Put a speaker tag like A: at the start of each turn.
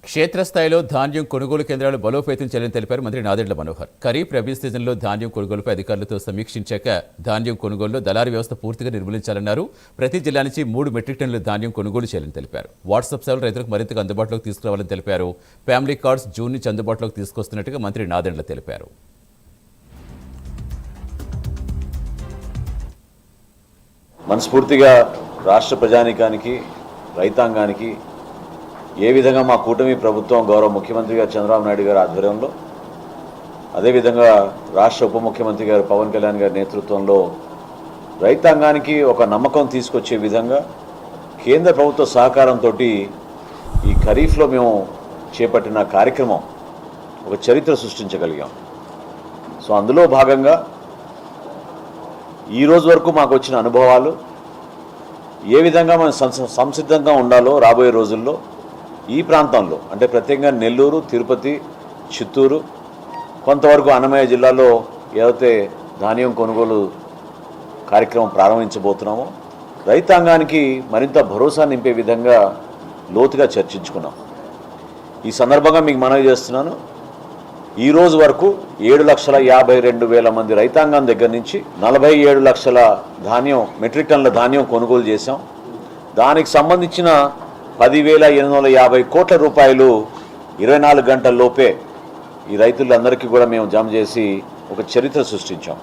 A: క్షేత్రస్థాయిలో ధాన్యం కొనుగోలు కేంద్రాలు బలోపేతం చేయాలని తెలిపారు మంత్రి నాదెండ్ల మనోహర్. ఖరీఫ్ రబీ సీజన్లో ధాన్యం కొనుగోలుపై అధికారులతో సమీక్షించాక ధాన్యం కొనుగోలులో దళారీ వ్యవస్థ పూర్తిగా నిర్మూలించాలన్నారు. ప్రతి జిల్లా నుంచి 3 మెట్రిక్ టన్నుల ధాన్యం కొనుగోలు చేయాలని తెలిపారు. వాట్సాప్ సేవలు రైతులకు మరింతగా అందుబాటులోకి తీసుకురావాలని తెలిపారు. ఫ్యామిలీ కార్డ్స్ జూన్ నుంచి అందుబాటులోకి తీసుకొస్తున్నట్టుగా మంత్రి నాదెండ్ల తెలిపారు.
B: మనస్ఫూర్తిగా రాష్ట్ర ప్రజానీకానికి రైతాంగానికి ఏ విధంగా మా కూటమి ప్రభుత్వం గౌరవ ముఖ్యమంత్రి గారు చంద్రబాబు నాయుడు గారి ఆధ్వర్యంలో అదేవిధంగా రాష్ట్ర ఉప ముఖ్యమంత్రి గారు పవన్ కళ్యాణ్ గారి నేతృత్వంలో రైతాంగానికి ఒక నమ్మకం తీసుకొచ్చే విధంగా కేంద్ర ప్రభుత్వ సహకారంతో ఈ ఖరీఫ్లో మేము చేపట్టిన కార్యక్రమం ఒక చరిత్ర సృష్టించగలిగాం. సో అందులో భాగంగా ఈరోజు వరకు మాకు వచ్చిన అనుభవాలు ఏ విధంగా మనం సంసిద్ధంగా ఉండాలో రాబోయే రోజుల్లో ఈ ప్రాంతంలో అంటే ప్రత్యేకంగా నెల్లూరు, తిరుపతి, చిత్తూరు, కొంతవరకు అన్నమయ్య జిల్లాలో ఏదైతే ధాన్యం కొనుగోలు కార్యక్రమం ప్రారంభించబోతున్నామో రైతాంగానికి మరింత భరోసా నింపే విధంగా లోతుగా చర్చించుకున్నాం. ఈ సందర్భంగా మీకు మనవి చేస్తున్నాను, ఈ రోజు వరకు 7,52,000 మంది రైతాంగం దగ్గర నుంచి 47 లక్షల ధాన్యం మెట్రిక్ టన్నుల ధాన్యం కొనుగోలు చేశాం. దానికి సంబంధించిన 10,850 కోట్ల రూపాయలు 24 గంటల్లోపే ఈ రైతులందరికీ కూడా మేము జమ చేసి ఒక చరిత్ర సృష్టించాం.